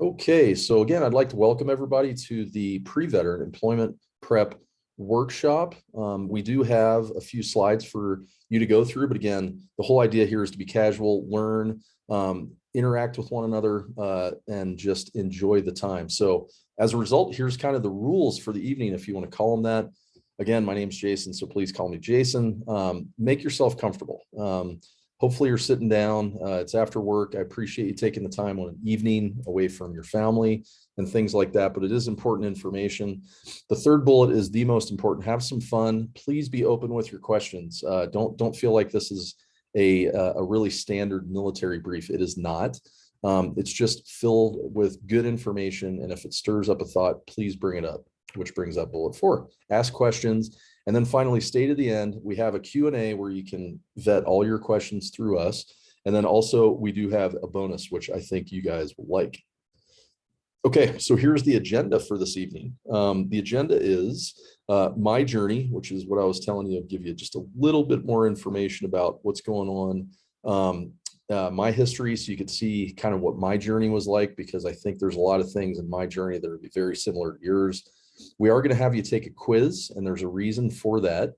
Okay, so again, I'd like to welcome everybody to the PreVeteran Employment Prep Workshop. We do have a few slides for you to go through, but again, the whole idea here is to be casual, learn, interact with one another, and just enjoy the time. So as a result, here's kind of the rules for the evening, if you want to call them that. Again, my name's Jason, so please call me Jason. Make yourself comfortable. Hopefully you're sitting down. It's after work. I appreciate you taking the time on an evening away from your family and things like that, but it is important information. The third bullet is the most important. Have some fun. Please be open with your questions. Don't feel like this is a really standard military brief. It is not. It's just filled with good information, and if it stirs up a thought, please bring it up, which brings up bullet 4. Ask questions. And then finally, stay to the end. We have a Q&A where you can vet all your questions through us. And then also we do have a bonus, which I think you guys will like. Okay, so here's the agenda for this evening. The agenda is my journey, which is what I was telling you. I'll give you just a little bit more information about what's going on. My history, so you could see kind of what my journey was like, because I think there's a lot of things in my journey that would be very similar to yours. We are going to have you take a quiz, and there's a reason for that.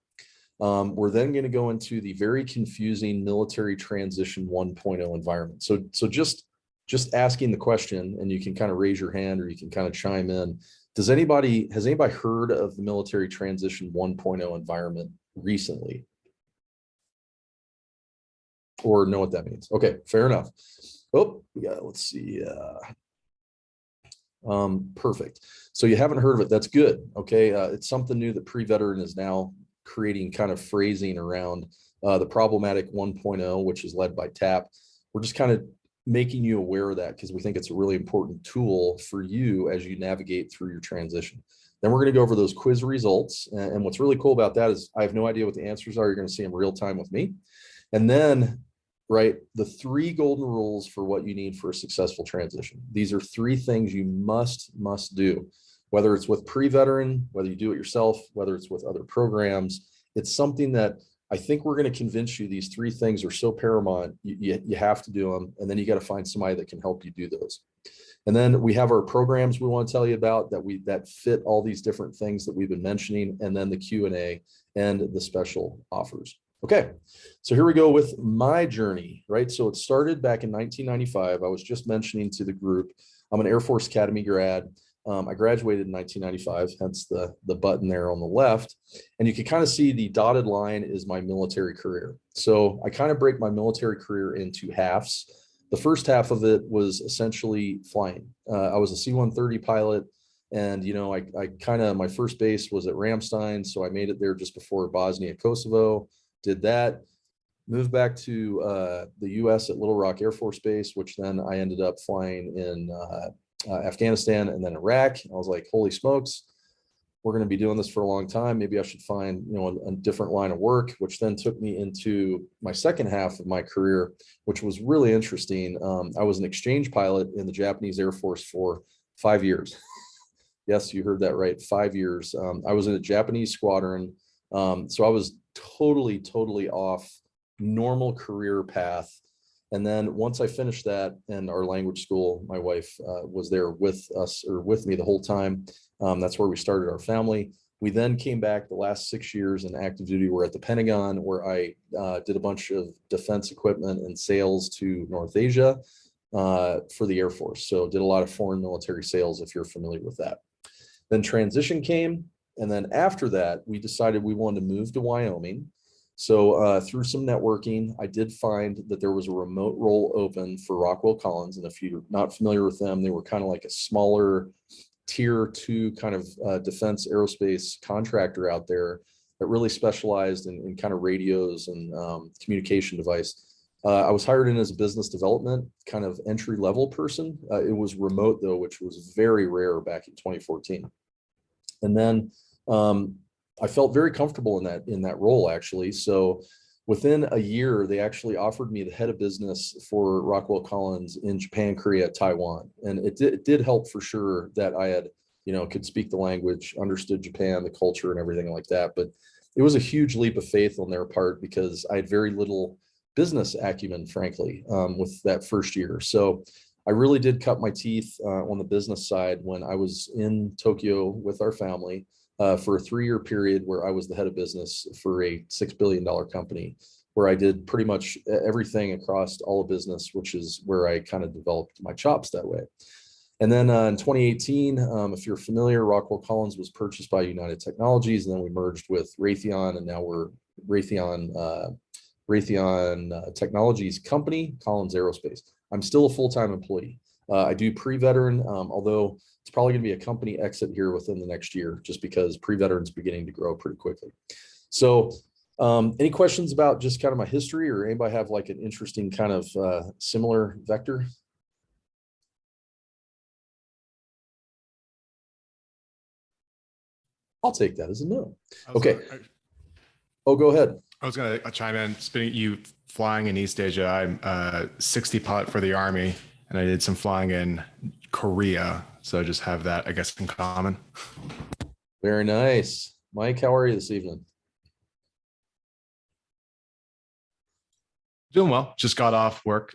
We're then going to go into the very confusing military transition 1.0 environment. So just asking the question, and you can kind of raise your hand or you can kind of chime in. Has anybody heard of the military transition 1.0 environment recently? Or know what that means? Okay, fair enough. Oh, yeah, let's see. Perfect. So you haven't heard of it. That's good. Okay. It's something new that PreVeteran is now creating kind of phrasing around the problematic 1.0, which is led by TAP. We're just kind of making you aware of that because we think it's a really important tool for you as you navigate through your transition. Then we're going to go over those quiz results. And what's really cool about that is I have no idea what the answers are. You're going to see them real time with me. And then the 3 golden rules for what you need for a successful transition. These are 3 things you must do, whether it's with PreVeteran, whether you do it yourself, whether it's with other programs. It's something that I think we're going to convince you these 3 things are so paramount, you have to do them. And then you got to find somebody that can help you do those. And then we have our programs we want to tell you about that fit all these different things that we've been mentioning, and then the Q&A and the special offers. Okay, so here we go with my journey, right? So it started back in 1995. I was just mentioning to the group, I'm an Air Force Academy grad. I graduated in 1995, hence the button there on the left. And you can kind of see the dotted line is my military career. So I kind of break my military career into halves. The first half of it was essentially flying. I was a C-130 pilot. And, you know, my first base was at Ramstein. So I made it there just before Bosnia, Kosovo. Did that, moved back to the US at Little Rock Air Force Base, which then I ended up flying in Afghanistan and then Iraq. I was like, holy smokes, we're going to be doing this for a long time. Maybe I should find, you know, a different line of work, which then took me into my second half of my career, which was really interesting. I was an exchange pilot in the Japanese Air Force for 5 years. Yes, you heard that right, 5 years. I was in a Japanese squadron. So I was totally off normal career path. And then once I finished that and our language school, my wife was there with us or with me the whole time. That's where we started our family. We then came back the last 6 years in active duty. We're at the Pentagon, where I did a bunch of defense equipment and sales to North Asia for the Air Force. So did a lot of foreign military sales, if you're familiar with that. Then transition came. And then after that, we decided we wanted to move to Wyoming. So through some networking, I did find that there was a remote role open for Rockwell Collins. And if you're not familiar with them, they were kind of like a smaller tier 2 kind of defense aerospace contractor out there that really specialized in kind of radios and communication device. I was hired in as a business development kind of entry level person. It was remote though, which was very rare back in 2014. And then I felt very comfortable in that role, actually. So within a year, they actually offered me the head of business for Rockwell Collins in Japan, Korea, Taiwan. And it did help for sure that I had, you know, could speak the language, understood Japan, the culture and everything like that. But it was a huge leap of faith on their part because I had very little business acumen, frankly, with that first year. So I really did cut my teeth on the business side when I was in Tokyo with our family for a 3-year period where I was the head of business for a $6 billion company, where I did pretty much everything across all of business, which is where I kind of developed my chops that way. And then in 2018, if you're familiar, Rockwell Collins was purchased by United Technologies, and then we merged with Raytheon, and now we're Raytheon Technologies company, Collins Aerospace. I'm still a full-time employee. I do PreVeteran, although it's probably going to be a company exit here within the next year, just because PreVeteran's beginning to grow pretty quickly. So any questions about just kind of my history, or anybody have like an interesting kind of similar vector? I'll take that as a no. Okay. Oh, go ahead. I was going to chime in. Speaking you flying in East Asia, I'm 60 pilot for the Army, and I did some flying in Korea. So I just have that, I guess, in common. Very nice. Mike, how are you this evening? Doing well. Just got off work.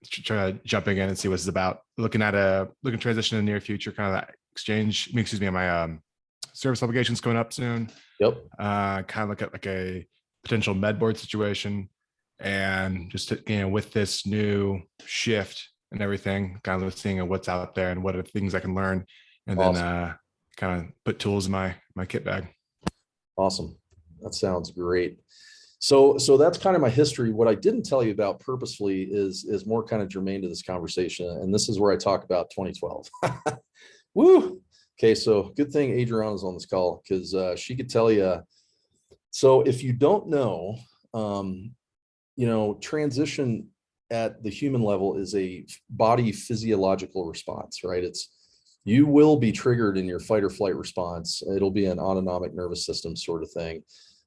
Jumping in and see what it's about. Looking transition in the near future, kind of that exchange. Excuse me, my service obligations coming up soon. Yep. Kind of look at like a potential med board situation, and just with this new shift and everything, kind of seeing what's out there and what are the things I can learn, and awesome. Then kind of put tools in my kit bag. Awesome. That sounds great. So that's kind of my history. What I didn't tell you about purposefully is more kind of germane to this conversation, and this is where I talk about 2012. Woo. Okay, so good thing Adriana's on this call, because she could tell you. So if you don't know, transition at the human level is a body physiological response, right? You will be triggered in your fight or flight response. It'll be an autonomic nervous system sort of thing,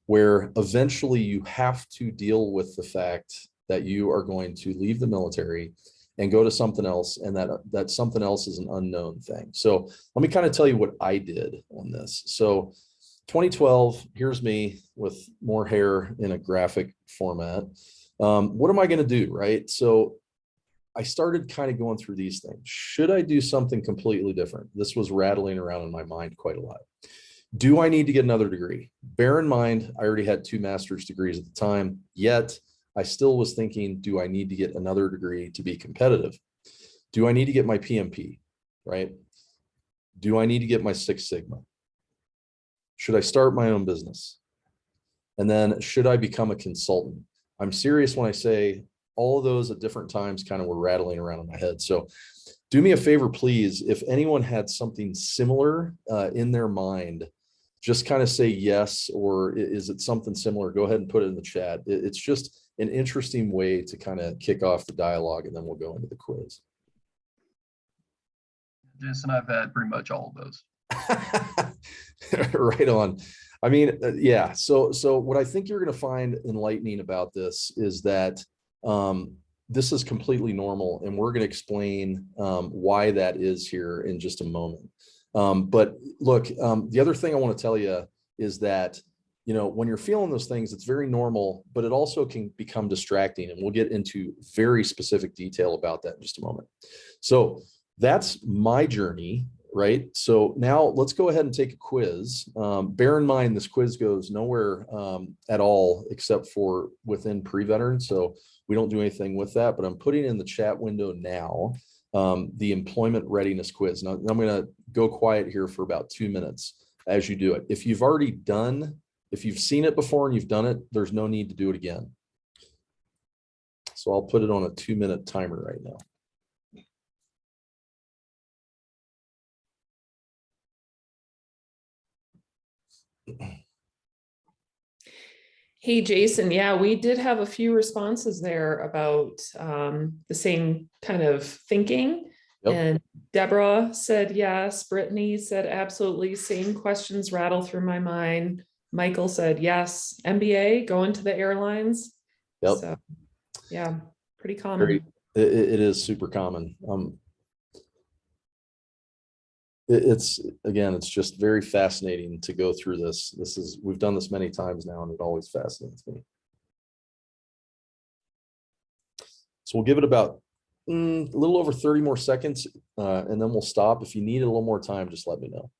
where eventually you have to deal with the fact that you are going to leave the military and go to something else, and that something else is an unknown thing. So let me kind of tell you what I did on this. So 2012, here's me with more hair in a graphic format. What am I going to do, right? So I started kind of going through these things. Should I do something completely different? This was rattling around in my mind quite a lot. Do I need to get another degree? Bear in mind, I already had 2 master's degrees at the time, yet I still was thinking, do I need to get another degree to be competitive? Do I need to get my PMP, right? Do I need to get my Six Sigma? Should I start my own business? And then should I become a consultant? I'm serious when I say all of those at different times kind of were rattling around in my head. So do me a favor, please. If anyone had something similar in their mind, just kind of say yes, or is it something similar? Go ahead and put it in the chat. It's just an interesting way to kind of kick off the dialogue, and then we'll go into the quiz. Jason, I've had pretty much all of those. Right on. I mean, yeah. So what I think you're going to find enlightening about this is that this is completely normal, and we're going to explain why that is here in just a moment. But look, the other thing I want to tell you is that, when you're feeling those things, it's very normal, but it also can become distracting. And we'll get into very specific detail about that in just a moment. So that's my journey, right? So now let's go ahead and take a quiz. Bear in mind, this quiz goes nowhere at all except for within PreVeteran. So we don't do anything with that, but I'm putting in the chat window now the employment readiness quiz. Now I'm going to go quiet here for about 2 minutes as you do it. If you've seen it before and you've done it, there's no need to do it again. So I'll put it on a 2-minute timer right now. Hey, Jason. Yeah, we did have a few responses there about the same kind of thinking. Yep. And Deborah said yes. Brittany said absolutely. Same questions rattle through my mind. Michael said yes. MBA, going to the airlines. Yep. So, yeah, pretty common. It is super common. It's just very fascinating to go through this. We've done this many times now, and it always fascinates me. So we'll give it about A little over 30 more seconds, and then we'll stop. If you need a little more time, just let me know.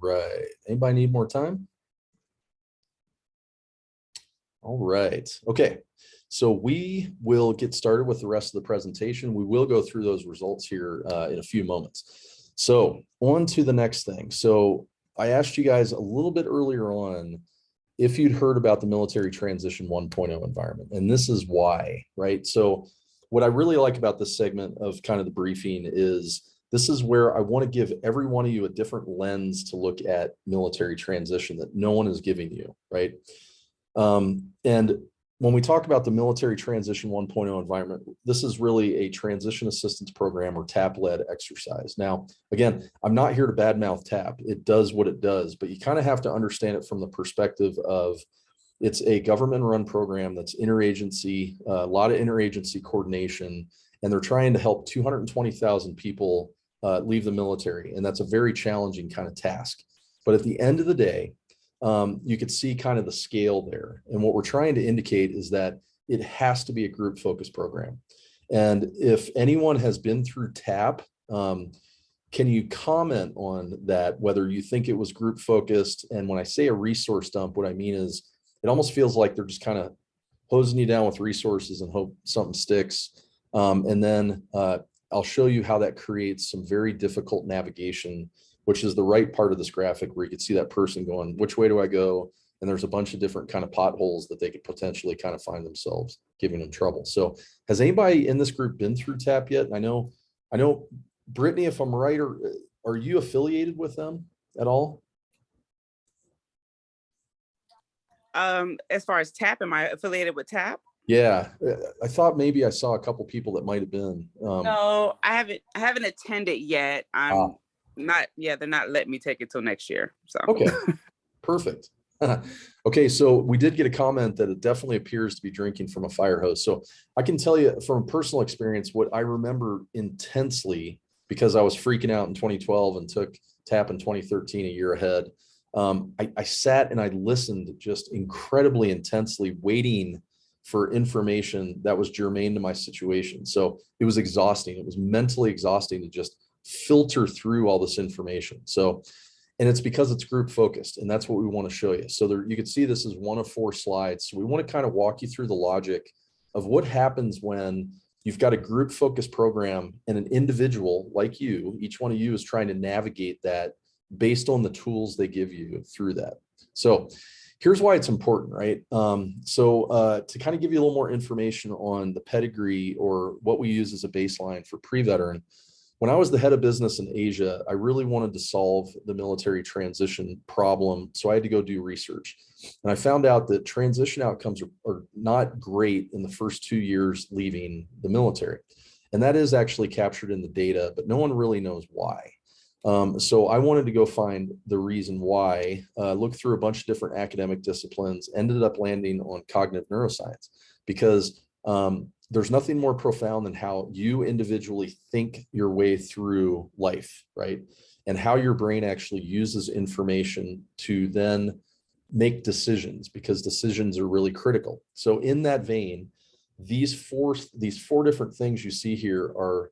Right. Anybody need more time? All right. Okay. So we will get started with the rest of the presentation. We will go through those results here in a few moments. So on to the next thing. So I asked you guys a little bit earlier on if you'd heard about the military transition 1.0 environment, and this is why, right? So what I really like about this segment of kind of the briefing is this is where I want to give every one of you a different lens to look at military transition that no one is giving you, right? And when we talk about the military transition 1.0 environment, this is really a transition assistance program or TAP-led exercise. Now, again, I'm not here to badmouth TAP. It does what it does, but you kind of have to understand it from the perspective of it's a government-run program that's interagency, a lot of interagency coordination, and they're trying to help 220,000 people leave the military, and that's a very challenging kind of task. But at the end of the day, you could see kind of the scale there. And what we're trying to indicate is that it has to be a group focused program. And if anyone has been through TAP, can you comment on that, whether you think it was group focused? And when I say a resource dump, what I mean is it almost feels like they're just kind of hosing you down with resources and hope something sticks. And then I'll show you how that creates some very difficult navigation, which is the right part of this graphic where you can see that person going, which way do I go? And there's a bunch of different kind of potholes that they could potentially kind of find themselves giving them trouble. So has anybody in this group been through TAP yet? I know, Brittany, if I'm right, or are you affiliated with them at all? As far as TAP, am I affiliated with TAP? Yeah, I thought maybe I saw a couple people that might have been. No, I haven't attended yet. I'm not, yeah, they're not letting me take it till next year. So okay, perfect. Okay, so we did get a comment that it definitely appears to be drinking from a fire hose. So I can tell you from personal experience, what I remember intensely, because I was freaking out in 2012 and took TAP in 2013, a year ahead. I sat and I listened just incredibly intensely, waiting for information that was germane to my situation. So it was exhausting. It was mentally exhausting to just filter through all this information. So, and it's because it's group focused, and that's what we want to show you. So there, you can see this is one of 4 slides. So we want to kind of walk you through the logic of what happens when you've got a group focused program and an individual like you, each one of you is trying to navigate that based on the tools they give you through that. So here's why it's important, right? To kind of give you a little more information on the pedigree or what we use as a baseline for PreVeteran, when I was the head of business in Asia, I really wanted to solve the military transition problem. So I had to go do research. And I found out that transition outcomes are not great in the first 2 years leaving the military. And that is actually captured in the data, but no one really knows why. So I wanted to go find the reason why, look through a bunch of different academic disciplines, ended up landing on cognitive neuroscience, because there's nothing more profound than how you individually think your way through life, right? And how your brain actually uses information to then make decisions, because decisions are really critical. So in that vein, these four different things you see here are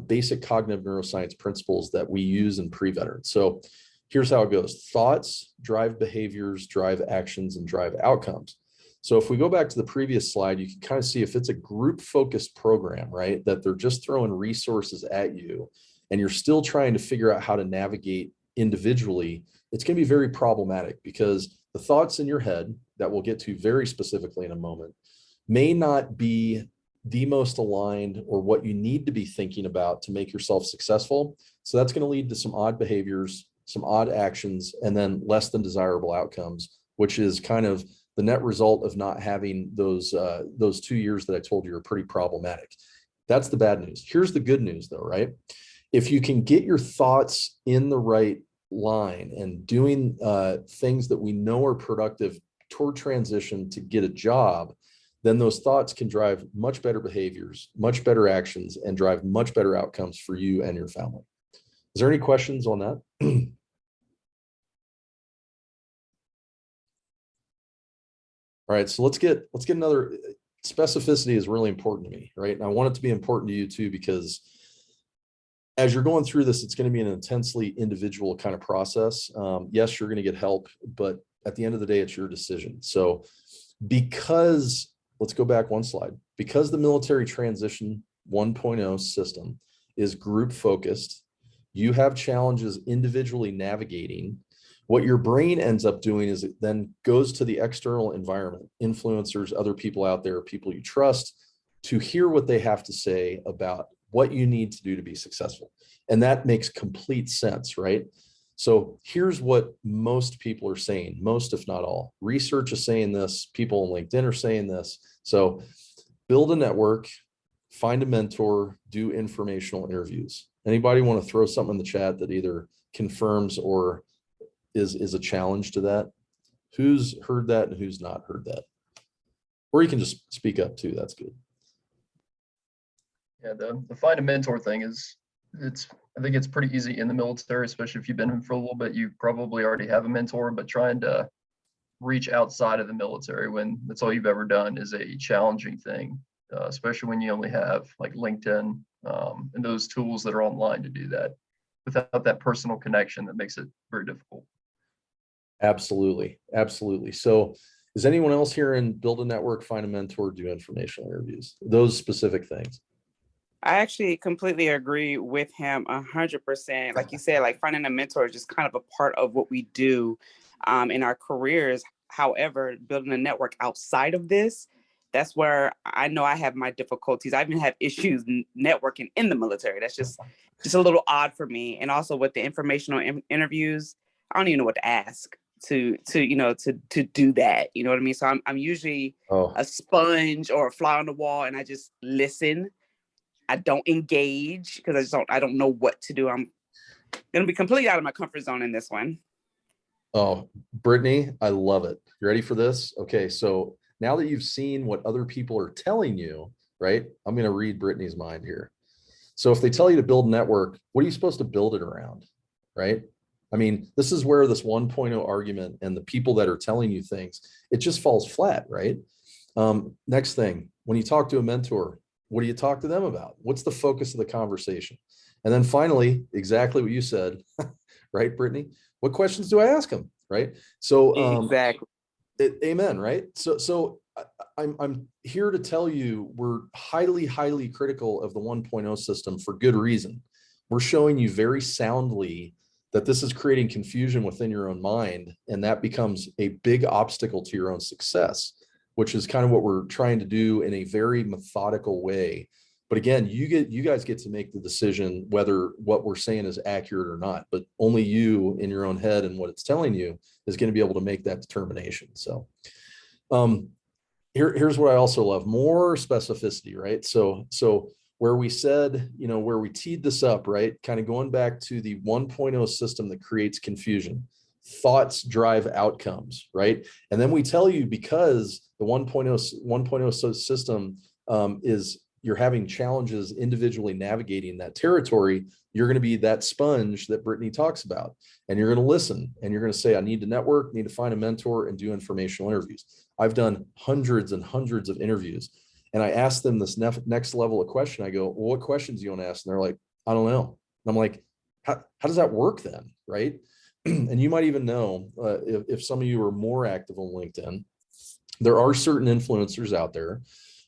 basic cognitive neuroscience principles that we use in PreVeteran. So here's how it goes. Thoughts drive behaviors, drive actions, and drive outcomes. So if we go back to the previous slide, you can kind of see if it's a group focused program, right, that they're just throwing resources at you and you're still trying to figure out how to navigate individually, it's going to be very problematic, because the thoughts in your head that we'll get to very specifically in a moment may not be the most aligned or what you need to be thinking about to make yourself successful. So that's going to lead to some odd behaviors, some odd actions, and then less than desirable outcomes, which is kind of the net result of not having those 2 years that I told you are pretty problematic. That's the bad news. Here's the good news though, right? If you can get your thoughts in the right line and doing things that we know are productive toward transition to get a job, then those thoughts can drive much better behaviors, much better actions, and drive much better outcomes for you and your family. Is there any questions on that? All right, so let's get another. Specificity is really important to me, right? And I want it to be important to you too, because as you're going through this, it's going to be an intensely individual kind of process. Yes, you're going to get help, but at the end of the day, it's your decision. So because, let's go back one slide, because the military transition 1.0 system is group focused, you have challenges individually navigating. What your brain ends up doing is it then goes to the external environment, influencers, other people out there, people you trust, to hear what they have to say about what you need to do to be successful. And that makes complete sense, right? So here's what most people are saying, most if not all. Research is saying this, people on LinkedIn are saying this. So build a network, find a mentor, do informational interviews. Anybody want to throw something in the chat that either confirms or is a challenge to that? Who's heard that and who's not heard that? Or you can just speak up too, that's good. Yeah, the find a mentor thing is, I think it's pretty easy in the military, especially if you've been in for a little bit. You probably already have a mentor, but trying to reach outside of the military when that's all you've ever done is a challenging thing, especially when you only have like LinkedIn and those tools that are online to do that. Without that personal connection, that makes it very difficult. Absolutely, absolutely. So is anyone else here in build a network, find a mentor, do informational interviews, those specific things? I actually completely agree with him 100%. Like you said, like finding a mentor is just kind of a part of what we do in our careers. However, building a network outside of this, that's where I know I have my difficulties. I even have issues networking in the military. That's just a little odd for me. And also with the informational interviews, I don't even know what to ask to do that. You know what I mean? So I'm usually a sponge or a fly on the wall, and I just listen. I don't engage because I don't know what to do. I'm going to be completely out of my comfort zone in this one. Oh, Brittany, I love it. You ready for this? Okay, so now that you've seen what other people are telling you, right? I'm going to read Brittany's mind here. So if they tell you to build a network, what are you supposed to build it around, right? I mean, this is where this 1.0 argument and the people that are telling you things, it just falls flat, right? Next thing, when you talk to a mentor, what do you talk to them about? What's the focus of the conversation? And then finally, exactly what you said, right, Brittany? What questions do I ask them, right? So exactly. Amen, right? So I'm here to tell you we're highly, highly critical of the 1.0 system for good reason. We're showing you very soundly that this is creating confusion within your own mind, and that becomes a big obstacle to your own success, which is kind of what we're trying to do in a very methodical way. But again, you guys get to make the decision whether what we're saying is accurate or not, but only you in your own head and what it's telling you is going to be able to make that determination. So here's what I also love, more specificity, right? So where we said, where we teed this up, right? Kind of going back to the 1.0 system that creates confusion. Thoughts drive outcomes, right? And then we tell you because the 1.0 system is you're having challenges individually navigating that territory, you're going to be that sponge that Brittany talks about. And you're going to listen and you're going to say, I need to network, need to find a mentor and do informational interviews. I've done hundreds and hundreds of interviews. And I asked them this next level of question. I go, well, what questions do you want to ask? And they're like, I don't know. And I'm like, how does that work then? Right. And you might even know if some of you are more active on LinkedIn, there are certain influencers out there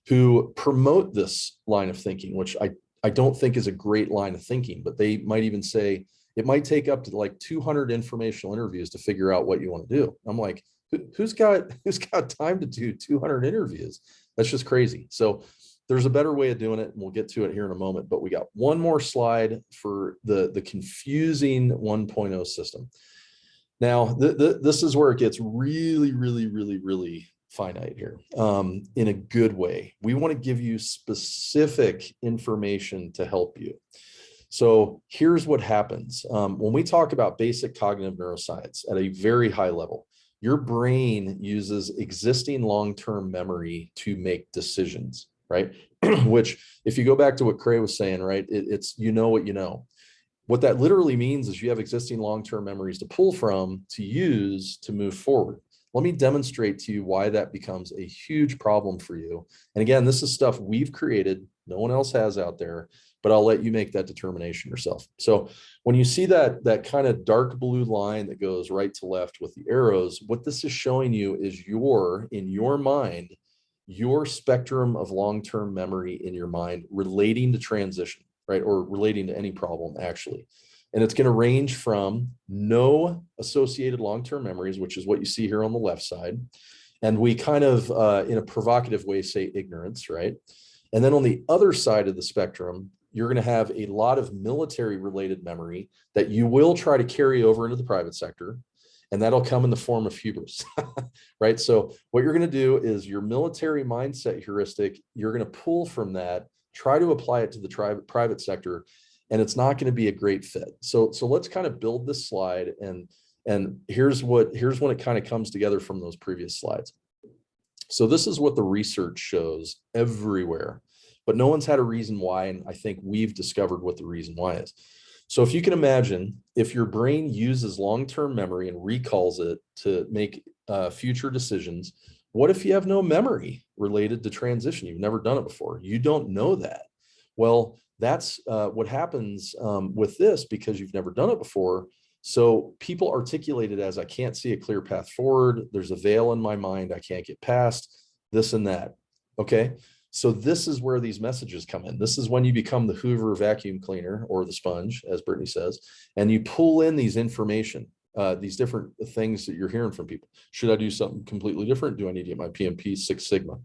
who promote this line of thinking, which I don't think is a great line of thinking, but they might even say it might take up to like 200 informational interviews to figure out what you want to do. I'm like, who's got time to do 200 interviews? That's just crazy. So there's a better way of doing it, and we'll get to it here in a moment, but we got one more slide for the confusing 1.0 system. Now, this is where it gets really, really, really, really finite here, in a good way. We want to give you specific information to help you. So here's what happens. When we talk about basic cognitive neuroscience at a very high level, your brain uses existing long-term memory to make decisions, right? Which, if you go back to what Cray was saying, right, it's you know what you know. What that literally means is you have existing long-term memories to pull from, to use, to move forward. Let me demonstrate to you why that becomes a huge problem for you. And again, this is stuff we've created, no one else has out there, but I'll let you make that determination yourself. So when you see that kind of dark blue line that goes right to left with the arrows, what this is showing you is in your mind, your spectrum of long-term memory in your mind relating to transition, right? Or relating to any problem, actually. And it's going to range from no associated long-term memories, which is what you see here on the left side. And we kind of, in a provocative way, say ignorance, right? And then on the other side of the spectrum, you're going to have a lot of military-related memory that you will try to carry over into the private sector. And that'll come in the form of hubris, right? So what you're going to do is your military mindset heuristic, you're going to pull from that, try to apply it to the private sector, and it's not going to be a great fit. So let's kind of build this slide, and here's when it kind of comes together from those previous slides. So this is what the research shows everywhere, but no one's had a reason why, and I think we've discovered what the reason why is. So if you can imagine, if your brain uses long-term memory and recalls it to make future decisions, what if you have no memory related to transition? You've never done it before. You don't know that. Well, that's what happens with this, because you've never done it before. So people articulate it as, I can't see a clear path forward. There's a veil in my mind. I can't get past this and that. Okay. So this is where these messages come in. This is when you become the Hoover vacuum cleaner, or the sponge, as Brittany says, and you pull in these information, these different things that you're hearing from people. Should I do something completely different? Do I need to get my PMP 6 Sigma?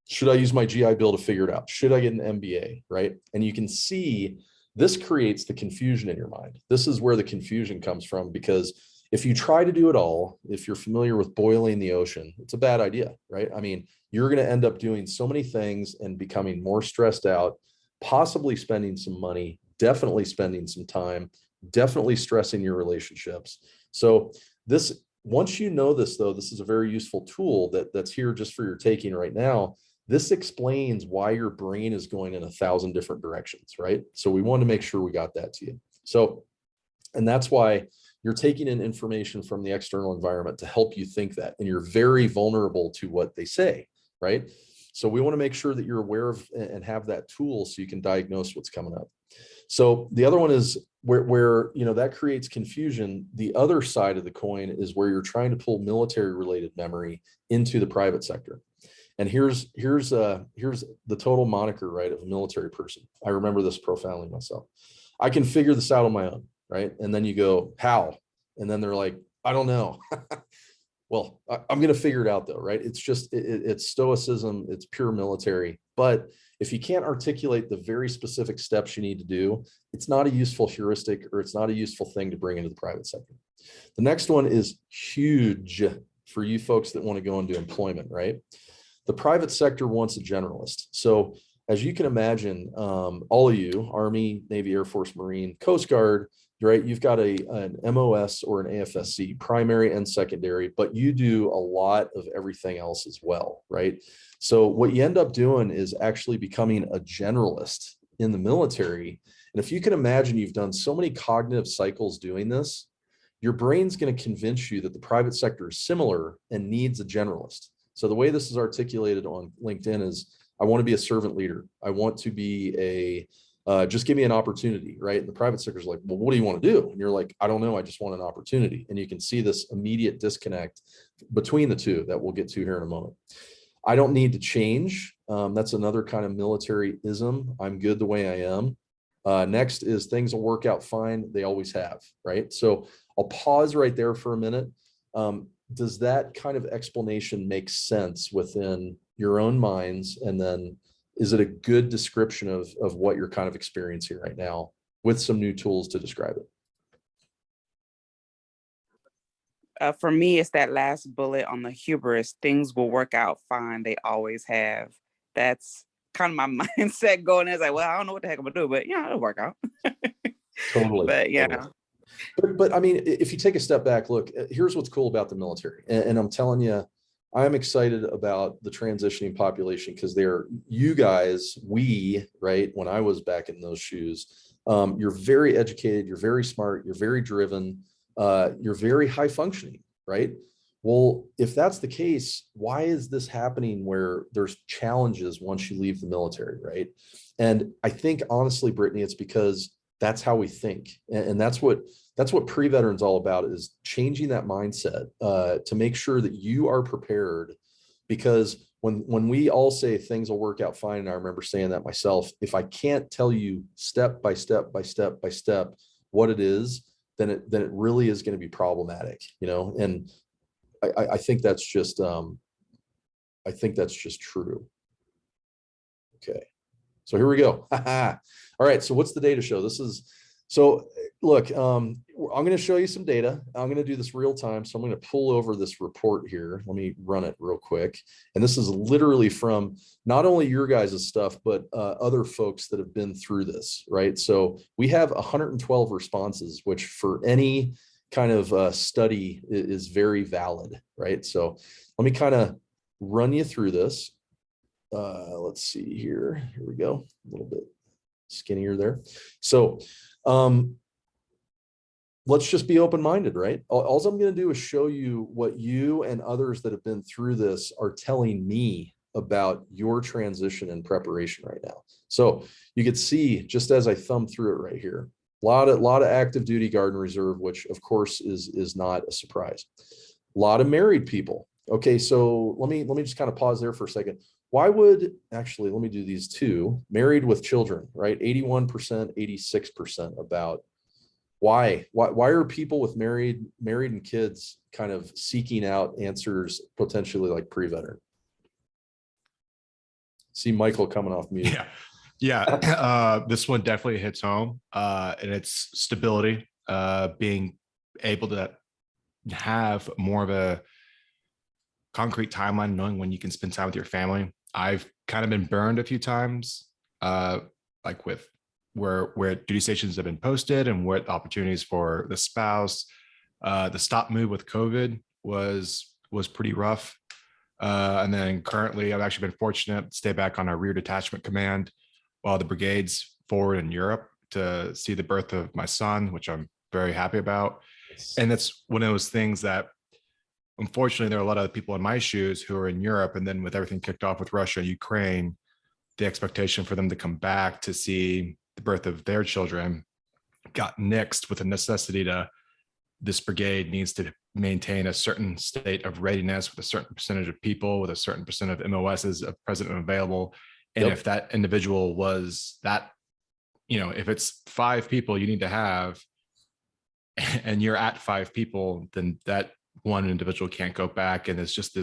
Should I use my GI Bill to figure it out? Should I get an MBA, right? And you can see this creates the confusion in your mind. This is where the confusion comes from, because if you try to do it all, if you're familiar with boiling the ocean, it's a bad idea, right? I mean, you're going to end up doing so many things and becoming more stressed out, possibly spending some money, definitely spending some time, definitely stressing your relationships. So this, once you know this, though, this is a very useful tool that's here just for your taking right now. This explains why your brain is going in 1,000 different directions, right? So we want to make sure we got that to you. So, and that's why you're taking in information from the external environment to help you think that, and you're very vulnerable to what they say, right? So we want to make sure that you're aware of and have that tool so you can diagnose what's coming up. So the other one is where you know, that creates confusion. The other side of the coin is where you're trying to pull military related memory into the private sector. And here's the total moniker, right, of a military person. I remember this profoundly myself. I can figure this out on my own, right? And then you go, how? And then they're like, I don't know. Well, I'm going to figure it out though, right? It's just, it's stoicism, it's pure military. But if you can't articulate the very specific steps you need to do, it's not a useful heuristic, or it's not a useful thing to bring into the private sector. The next one is huge for you folks that want to go into employment, right? The private sector wants a generalist. So as you can imagine, all of you, Army, Navy, Air Force, Marine, Coast Guard, right? You've got an MOS or an AFSC, primary and secondary, but you do a lot of everything else as well, right? So what you end up doing is actually becoming a generalist in the military. And if you can imagine, you've done so many cognitive cycles doing this, your brain's going to convince you that the private sector is similar and needs a generalist. So the way this is articulated on LinkedIn is, I want to be a servant leader. I want to be just give me an opportunity, right? And the private sector is like, well, what do you want to do? And you're like, I don't know. I just want an opportunity. And you can see this immediate disconnect between the two that we'll get to here in a moment. I don't need to change. That's another kind of military-ism. I'm good the way I am. Next is things will work out fine. They always have, right? So I'll pause right there for a minute. Does that kind of explanation make sense within your own minds? And then is it a good description of what you're kind of experiencing right now with some new tools to describe it? For me, it's that last bullet on the hubris. Things will work out fine. They always have. That's kind of my mindset going. It's like, well, I don't know what the heck I'm gonna do, but yeah, it'll work out. Totally. But yeah. Totally. But I mean, if you take a step back, look, here's what's cool about the military. And I'm telling you, I'm excited about the transitioning population because you guys, right, when I was back in those shoes, you're very educated, you're very smart, you're very driven, you're very high functioning, right? Well, if that's the case, why is this happening where there's challenges once you leave the military, right? And I think honestly, Brittany, it's because that's how we think. And that's what PreVeteran's all about, is changing that mindset to make sure that you are prepared. Because when we all say things will work out fine, and I remember saying that myself, if I can't tell you step by step by step by step what it is, then it really is going to be problematic, and I think that's just true. Okay. So here we go. All right. So what's the data show? So look, I'm going to show you some data. I'm going to do this real time. So I'm going to pull over this report here. Let me run it real quick. And this is literally from not only your guys' stuff, but other folks that have been through this, right? So we have 112 responses, which for any kind of study is very valid, right? So let me kind of run you through this. Let's see here. Here we go. A little bit skinnier there. So let's just be open-minded, right? All I'm going to do is show you what you and others that have been through this are telling me about your transition and preparation right now. So you could see, just as I thumb through it right here, a lot of active duty Guard and Reserve, which of course is not a surprise. A lot of married people. Okay, so let me just kind of pause there for a second. Why would, actually, let me do these two. Married with children, right? 81%, 86% about why are people with married and kids kind of seeking out answers potentially like PreVeteran? See Michael coming off mute. Yeah. This one definitely hits home, and it's stability, being able to have more of a concrete timeline, knowing when you can spend time with your family. I've kind of been burned a few times, like with where duty stations have been posted and what opportunities for the spouse. The stop move with COVID was pretty rough. And then currently I've actually been fortunate to stay back on our rear detachment command while the brigade's forward in Europe to see the birth of my son, which I'm very happy about. And that's one of those things that, unfortunately, there are a lot of people in my shoes who are in Europe. And then with everything kicked off with Russia, Ukraine, the expectation for them to come back to see the birth of their children got nixed with the necessity to, this brigade needs to maintain a certain state of readiness with a certain percentage of people, with a certain percent of MOSs present and available. And if that individual was that, if it's 5 people you need to have, and you're at 5 people, then that one individual can't go back. And it's just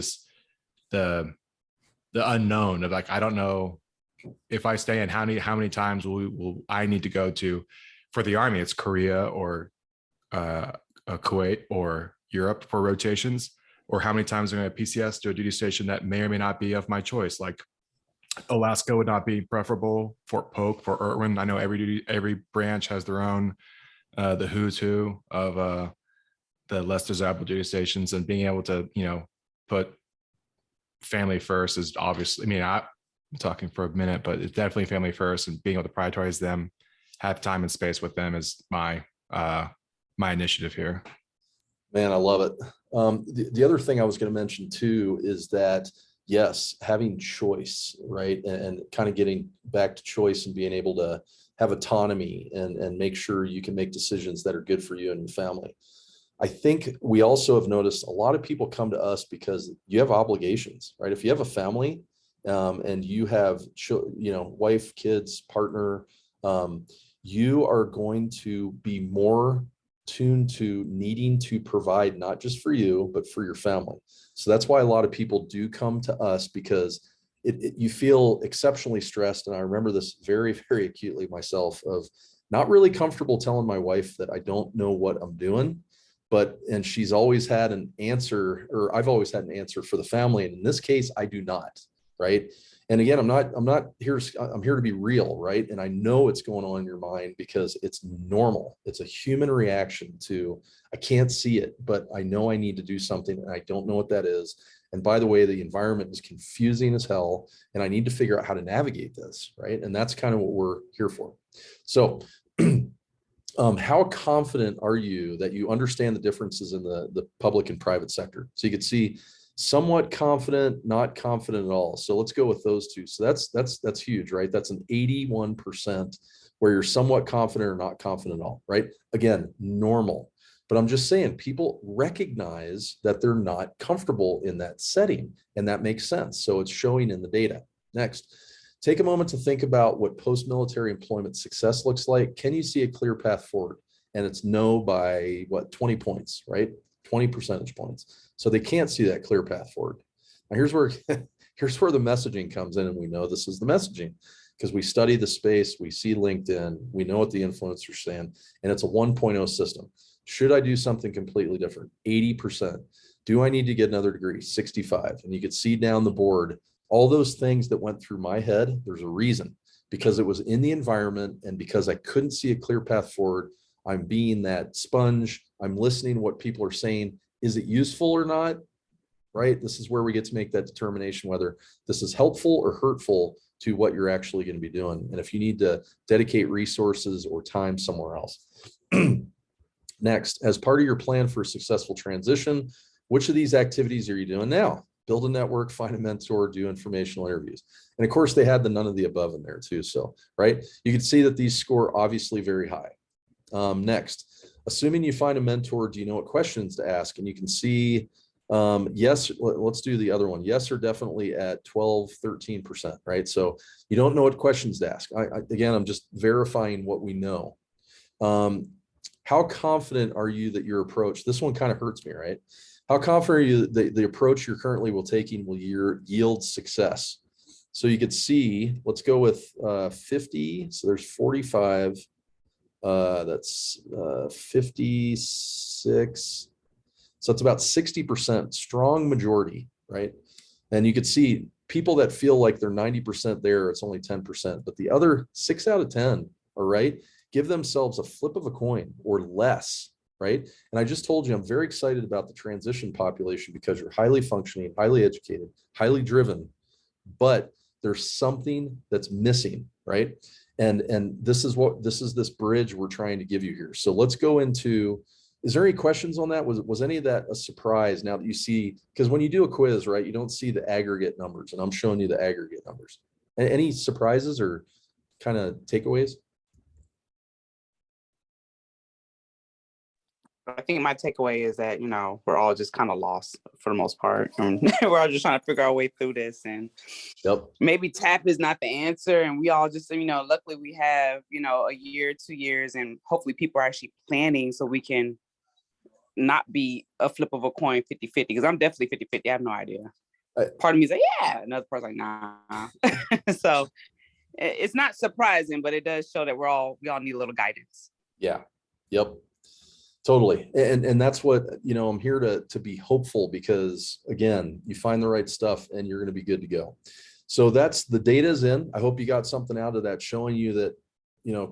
the unknown of like, I don't know if I stay in, how many times will I need to go to. For the Army, it's Korea or Kuwait or Europe for rotations, or how many times am I at PCS to a duty station that may or may not be of my choice. Like Alaska would not be preferable, Fort Polk, Fort Irwin. I know every branch has their own, the who's who of the less desirable duty stations, and being able to, put family first is obviously, I'm talking for a minute, but it's definitely family first, and being able to prioritize them, have time and space with them is my initiative here. Man, I love it. The other thing I was going to mention too is that, yes, having choice, right? And kind of getting back to choice and being able to have autonomy and make sure you can make decisions that are good for you and your family. I think we also have noticed a lot of people come to us because you have obligations, right? If you have a family and you have, wife, kids, partner, you are going to be more tuned to needing to provide not just for you, but for your family. So that's why a lot of people do come to us, because you feel exceptionally stressed. And I remember this very, very acutely myself, of not really comfortable telling my wife that I don't know what I'm doing, and she's always had an answer, or I've always had an answer for the family. And in this case, I do not, right? And again, I'm here to be real, right? And I know it's going on in your mind because it's normal. It's a human reaction to, I can't see it, but I know I need to do something and I don't know what that is. And by the way, the environment is confusing as hell, and I need to figure out how to navigate this, right? And that's kind of what we're here for. So how confident are you that you understand the differences in the public and private sector? So you could see somewhat confident, not confident at all. So let's go with those two. So that's huge, right? That's an 81% where you're somewhat confident or not confident at all, right? Again, normal. But I'm just saying, people recognize that they're not comfortable in that setting, and that makes sense. So it's showing in the data. Next, take a moment to think about what post-military employment success looks like. Can you see a clear path forward? And it's no by what, 20 points, right? 20 percentage points. So they can't see that clear path forward. Now here's where the messaging comes in, and we know this is the messaging because we study the space, we see LinkedIn, we know what the influencers are saying, and it's a 1.0 system. Should I do something completely different? 80%. Do I need to get another degree? 65. And you could see down the board all those things that went through my head. There's a reason, because it was in the environment, and because I couldn't see a clear path forward. I'm being that sponge. I'm listening to what people are saying. Is it useful or not? Right? This is where we get to make that determination whether this is helpful or hurtful to what you're actually going to be doing, and if you need to dedicate resources or time somewhere else. Next, as part of your plan for a successful transition, which of these activities are you doing now? Build a network, find a mentor, do informational interviews. And of course, they had the none of the above in there too. So, right, you can see that these score obviously very high. Next, assuming you find a mentor, do you know what questions to ask? And you can see, yes, let's do the other one. Yes, are definitely at 12, 13%, right? So you don't know what questions to ask. Again, I'm just verifying what we know. How confident are you that your approach, this one kind of hurts me, right? How confident are you that the approach you're currently taking will yield success? So you could see, let's go with 50. So there's 45. That's 56. So it's about 60%, strong majority, right? And you could see people that feel like they're 90% there, it's only 10%, but the other 6 out of 10 are right. Give themselves a flip of a coin or less, right? And I just told you, I'm very excited about the transition population because you're highly functioning, highly educated, highly driven, but there's something that's missing, right? And this is this bridge we're trying to give you here. So let's go into, is there any questions on that? Was any of that a surprise now that you see, because when you do a quiz, right, you don't see the aggregate numbers, and I'm showing you the aggregate numbers. Any surprises or kind of takeaways? I think my takeaway is that, we're all just kind of lost for the most part. We're all just trying to figure our way through this. And maybe TAP is not the answer. And we all just, luckily we have, a year, 2 years, and hopefully people are actually planning so we can not be a flip of a coin 50-50, because I'm definitely 50-50. I have no idea. Part of me is like, yeah. Another part's like, nah. So it's not surprising, but it does show that we all need a little guidance. Yeah. Yep. Totally. And that's what, I'm here to be hopeful, because again, you find the right stuff and you're going to be good to go. So that's the data's in. I hope you got something out of that, showing you that,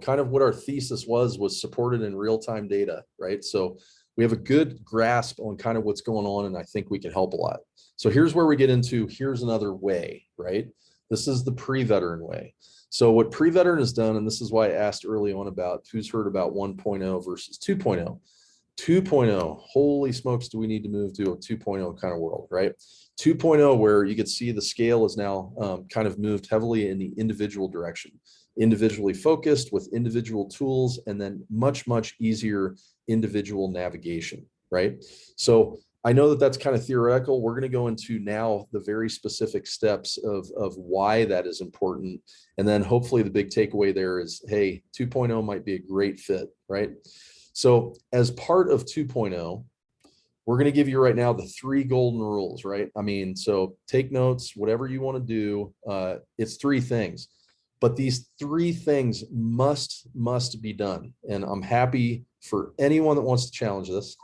kind of what our thesis was supported in real-time data, right? So we have a good grasp on kind of what's going on, and I think we can help a lot. So here's where we get into, here's another way, right? This is the pre-veteran way. So what pre-veteran has done, and this is why I asked early on about who's heard about 1.0 versus 2.0. 2.0, holy smokes, do we need to move to a 2.0 kind of world, right? 2.0, where you could see the scale is now kind of moved heavily in the individual direction, individually focused with individual tools, and then much, much easier individual navigation, right? So I know that that's kind of theoretical. We're going to go into now the very specific steps of why that is important. And then hopefully the big takeaway there is, hey, 2.0 might be a great fit, right? So as part of 2.0, we're going to give you right now the 3 golden rules, right? I mean, so take notes, whatever you want to do. It's 3 things, but these 3 things must be done. And I'm happy for anyone that wants to challenge this.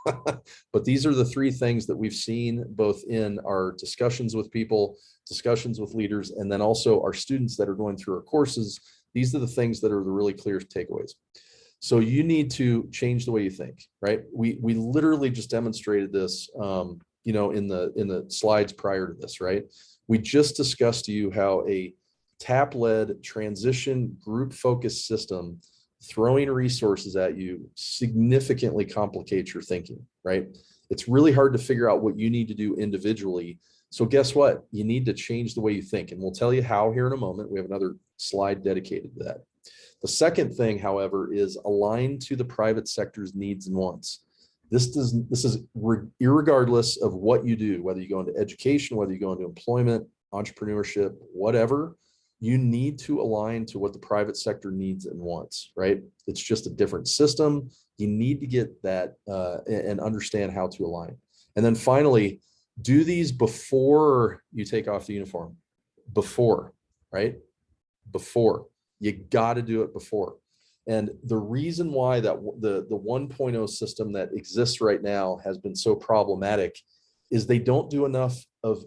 But these are the three things that we've seen both in our discussions with people, discussions with leaders, and then also our students that are going through our courses. These are the things that are the really clear takeaways. So you need to change the way you think, right? We literally just demonstrated this, you know, in the slides prior to this, right? We just discussed to you how a TAP-led transition group focused system throwing resources at you significantly complicates your thinking, right? It's really hard to figure out what you need to do individually. So guess what? You need to change the way you think. And we'll tell you how here in a moment. We have another slide dedicated to that. The second thing, however, is align to the private sector's needs and wants. This is irregardless of what you do, whether you go into education, whether you go into employment, entrepreneurship, whatever, you need to align to what the private sector needs and wants, right? It's just a different system. You need to get that and understand how to align. And then finally, do these before you take off the uniform. Before, right? Before. You got to do it before. And the reason why that the 1.0 system that exists right now has been so problematic is they don't do enough of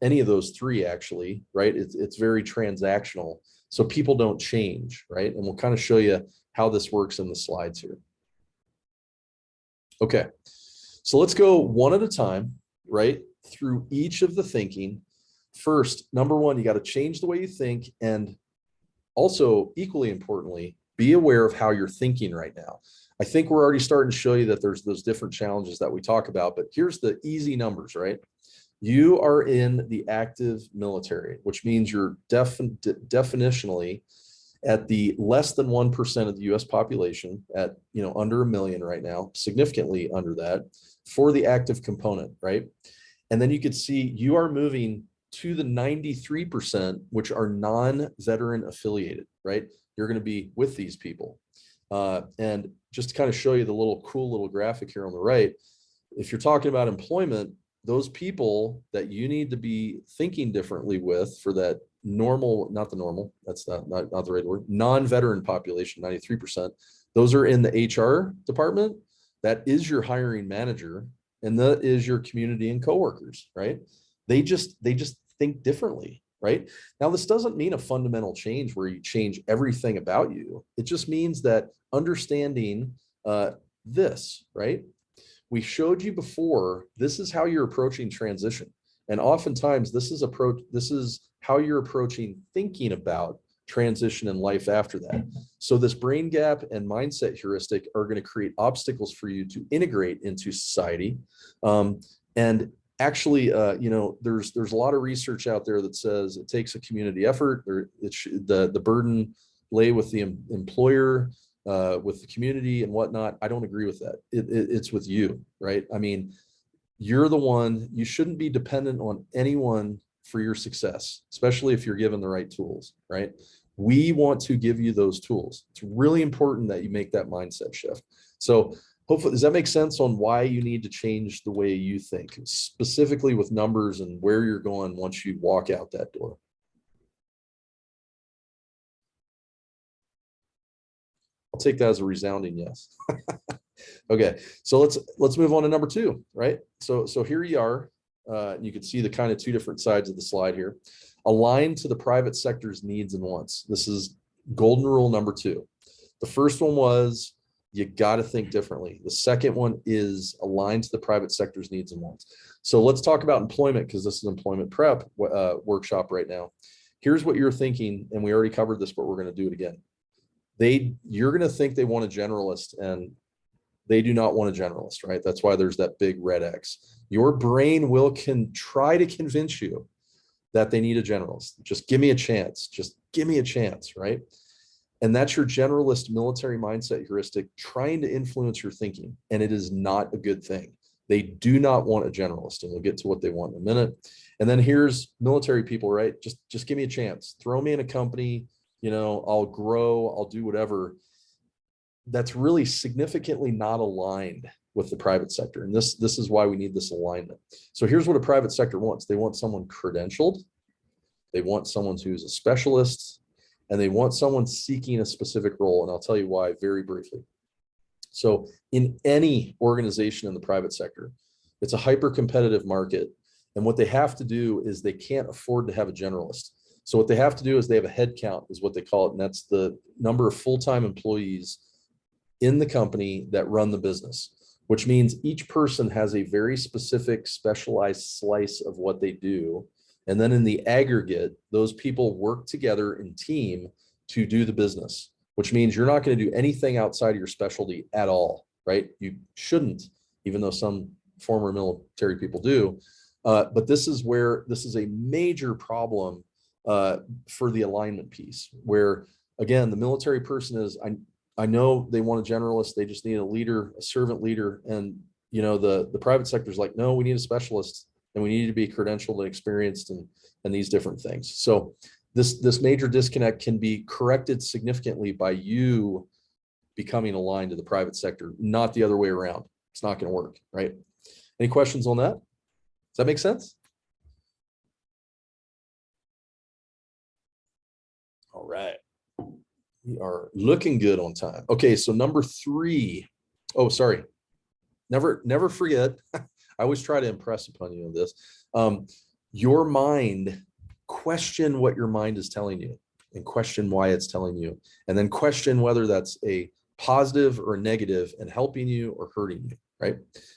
any of those three, actually, right? It's very transactional. So people don't change, right? And we'll kind of show you how this works in the slides here. Okay, so let's go one at a time, right? Through each of the thinking. First, number one, you got to change the way you think, and also equally importantly, be aware of how you're thinking right now. I think we're already starting to show you that there's those different challenges that we talk about, but here's the easy numbers, right? You are in the active military, which means you're definitionally at the less than 1% of the US population, at, you know, under 1 million right now, significantly under that for the active component, right? And then you could see you are moving to the 93%, which are non-veteran affiliated, right? You're going to be with these people. And just to kind of show you the cool little graphic here on the right, if you're talking about employment, those people that you need to be thinking differently with for that normal, not the normal, that's not the right word, non-veteran population, 93%, those are in the HR department. That is your hiring manager, and that is your community and coworkers, right? They just think differently, right? Now, this doesn't mean a fundamental change where you change everything about you. It just means that understanding this, right? We showed you before, this is how you're approaching transition. And oftentimes this is how you're approaching thinking about transition and life after that. So this brain gap and mindset heuristic are going to create obstacles for you to integrate into society. And actually, you know, there's a lot of research out there that says it takes a community effort, or the burden lay with the employer, with the community and whatnot. I don't agree with that. It's with you, right? I mean, you're the one. You shouldn't be dependent on anyone for your success, especially if you're given the right tools, right? We want to give you those tools. It's really important that you make that mindset shift. So hopefully, does that make sense on why you need to change the way you think, specifically with numbers and where you're going once you walk out that door? I'll take that as a resounding yes. Okay, so let's move on to number two, right? So here you are. You can see the kind of two different sides of the slide here. Align to the private sector's needs and wants. This is golden rule number two. The first one was you got to think differently. The second one is align to the private sector's needs and wants. So let's talk about employment, because this is employment prep workshop right now. Here's what you're thinking, and we already covered this, but we're going to do it again. You're going to think they want a generalist, and they do not want a generalist, right? That's why there's that big red X. Your brain will try to convince you that they need a generalist. Just give me a chance. Just give me a chance, right? And that's your generalist military mindset heuristic trying to influence your thinking. And it is not a good thing. They do not want a generalist, and we'll get to what they want in a minute. And then here's military people, right? Just give me a chance. Throw me in a company, you know, I'll grow, I'll do whatever. That's really significantly not aligned with the private sector. And this is why we need this alignment. So here's what a private sector wants. They want someone credentialed. They want someone who's a specialist, and they want someone seeking a specific role. And I'll tell you why very briefly. So in any organization in the private sector, it's a hyper competitive market. And what they have to do is they can't afford to have a generalist. So what they have to do is they have a head count is what they call it. And that's the number of full-time employees in the company that run the business, which means each person has a very specific specialized slice of what they do. And then in the aggregate, those people work together in team to do the business, which means you're not going to do anything outside of your specialty at all, right? You shouldn't, even though some former military people do. But this is where this is a major problem for the alignment piece, where again, the military person is, I know they want a generalist, they just need a leader, a servant leader. And you know, the private sector is like, no, we need a specialist and we need to be credentialed and experienced and these different things. So this major disconnect can be corrected significantly by you becoming aligned to the private sector, not the other way around. It's not going to work, right? Any questions on that? Does that make sense? All right. We are looking good on time. Okay, so number 3. Oh, sorry. Never forget. I always try to impress upon you on this. Your mind, question what your mind is telling you and question why it's telling you, and then question whether that's a positive or a negative and helping you or hurting you, right?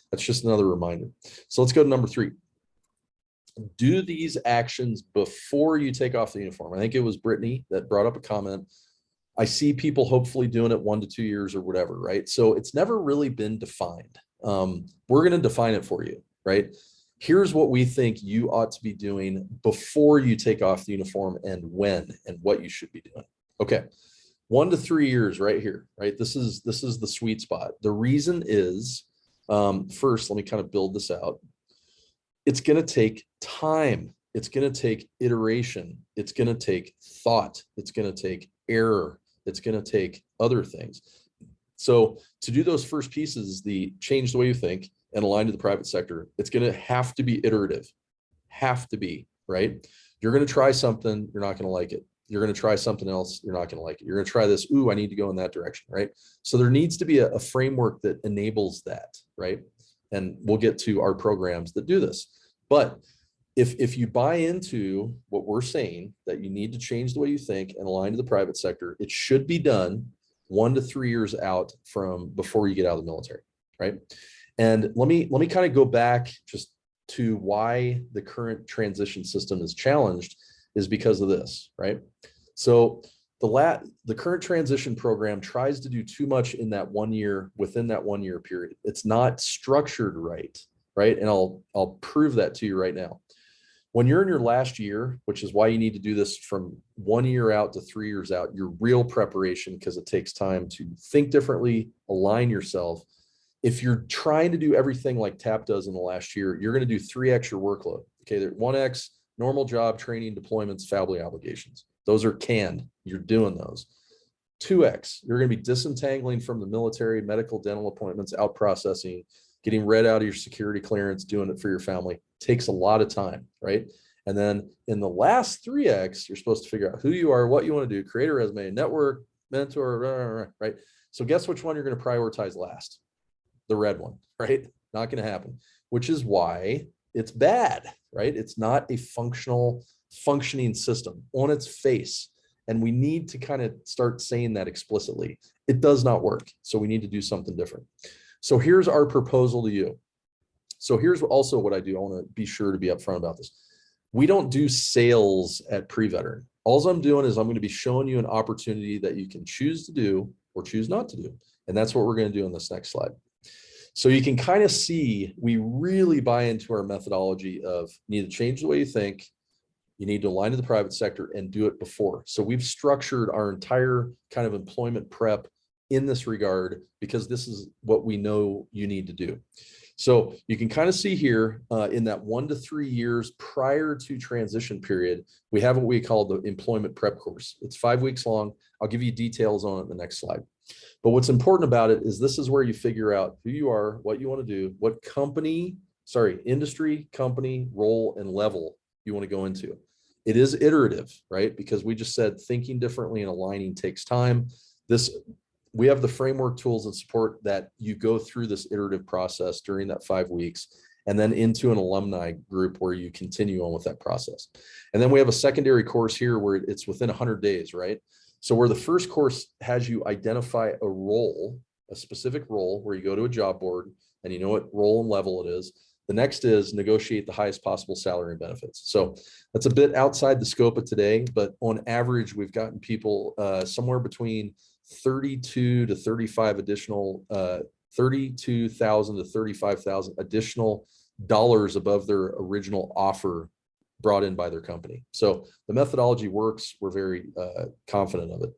That's just another reminder. So let's go to number 3. Do these actions before you take off the uniform. I think it was Brittany that brought up a comment. I see people hopefully doing it 1 to 2 years or whatever, right? So it's never really been defined. We're going to define it for you, right? Here's what we think you ought to be doing before you take off the uniform and when and what you should be doing. Okay. 1 to 3 years right here, right? This is the sweet spot. The reason is, first, let me kind of build this out. It's going to take time. It's going to take iteration. It's going to take thought. It's going to take error. It's going to take other things. So to do those first pieces, the change the way you think and align to the private sector, it's going to have to be iterative. Have to be, right? You're going to try something, you're not going to like it. You're going to try something else, you're not going to like it. You're going to try this, ooh, I need to go in that direction, right? So there needs to be a framework that enables that, right? And we'll get to our programs that do this. But if you buy into what we're saying, that you need to change the way you think and align to the private sector, it should be done 1 to 3 years out from before you get out of the military, right? And let me kind of go back just to why the current transition system is challenged is because of this, right? So the current transition program tries to do too much in that 1 year, within that 1 year period. It's not structured right? And I'll prove that to you right now. When you're in your last year, which is why you need to do this from 1 year out to 3 years out, your real preparation, because it takes time to think differently, align yourself. If you're trying to do everything like TAP does in the last year, you're going to do 3x your workload. Okay, 1x, normal job, training, deployments, family obligations. Those are canned. You're doing those. 2x, you're going to be disentangling from the military, medical, dental appointments, out processing, getting read out of your security clearance, doing it for your family. Takes a lot of time, right? And then in the last 3x, you're supposed to figure out who you are, what you want to do, create a resume, network, mentor, right? So guess which one you're going to prioritize last? The red one, right? Not going to happen, which is why it's bad, right? It's not a functioning system on its face. And we need to kind of start saying that explicitly. It does not work. So we need to do something different. So here's our proposal to you. So here's also what I do. I want to be sure to be upfront about this. We don't do sales at PreVeteran. All I'm doing is I'm going to be showing you an opportunity that you can choose to do or choose not to do. And that's what we're going to do in this next slide. So you can kind of see we really buy into our methodology of you need to change the way you think. You need to align to the private sector and do it before. So we've structured our entire kind of employment prep in this regard because this is what we know you need to do. So you can kind of see here in that 1 to 3 years prior to transition period, we have what we call the employment prep course. It's 5 weeks long. I'll give you details on it in the next slide. But what's important about it is this is where you figure out who you are, what you want to do, what industry, company, role, and level you want to go into. It is iterative, right? Because we just said thinking differently and aligning takes time. we have the framework, tools, and support that you go through this iterative process during that 5 weeks, and then into an alumni group where you continue on with that process. And then we have a secondary course here where it's within 100 days, right? So where the first course has you identify a role, a specific role where you go to a job board and you know what role and level it is. The next is negotiate the highest possible salary and benefits. So that's a bit outside the scope of today, but on average, we've gotten people somewhere between 32 to 35 additional, 32,000 to 35,000 additional dollars above their original offer brought in by their company. So the methodology works. We're very confident of it.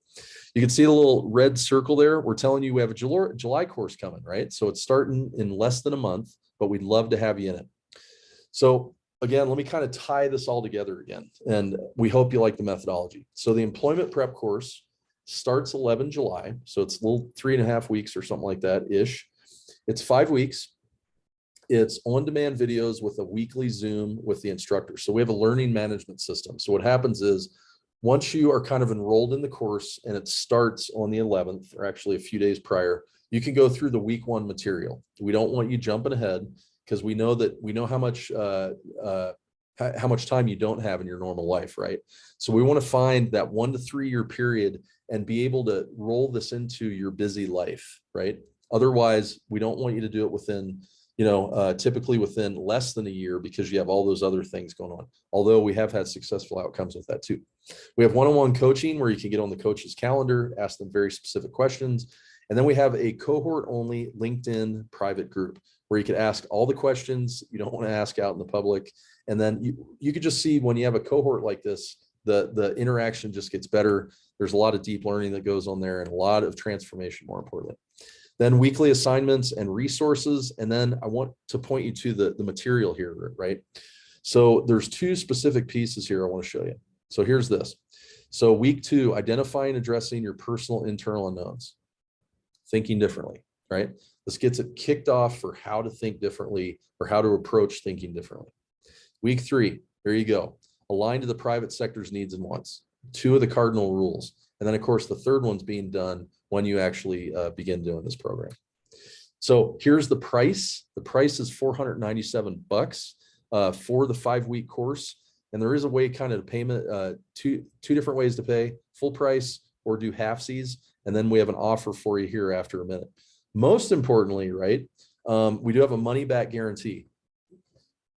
You can see the little red circle there. We're telling you we have a July course coming, right? So it's starting in less than a month, but we'd love to have you in it. So again, let me kind of tie this all together again, and we hope you like the methodology. So the employment prep course starts 11 July. So it's a little 3.5 weeks or something like that ish. It's 5 weeks. It's on-demand videos with a weekly Zoom with the instructor. So we have a learning management system. So what happens is once you are kind of enrolled in the course and it starts on the 11th, or actually a few days prior, you can go through the week 1 material. We don't want you jumping ahead because we know how much time you don't have in your normal life, right? So we want to find that 1 to 3 year period and be able to roll this into your busy life, right? Otherwise, we don't want you to do it within, typically within less than a year because you have all those other things going on. Although we have had successful outcomes with that too. We have one-on-one coaching where you can get on the coach's calendar, ask them very specific questions. And then we have a cohort only LinkedIn private group where you can ask all the questions you don't want to ask out in the public. And then you could just see when you have a cohort like this, the interaction just gets better. There's a lot of deep learning that goes on there and a lot of transformation, more importantly. Then weekly assignments and resources. And then I want to point you to the material here, right? So there's 2 specific pieces here I want to show you. So here's this. So week 2, identifying and addressing your personal internal unknowns. Thinking differently, right? This gets it kicked off for how to think differently or how to approach thinking differently. Week 3, there you go. Align to the private sector's needs and wants. 2 of the cardinal rules. And then of course, the third one's being done when you actually begin doing this program. So here's the price. The price is $497 for the 5-week course. And there is a way kind of payment, two different ways to pay: full price or do halfsies. And then we have an offer for you here after a minute. Most importantly, right, we do have a money back guarantee.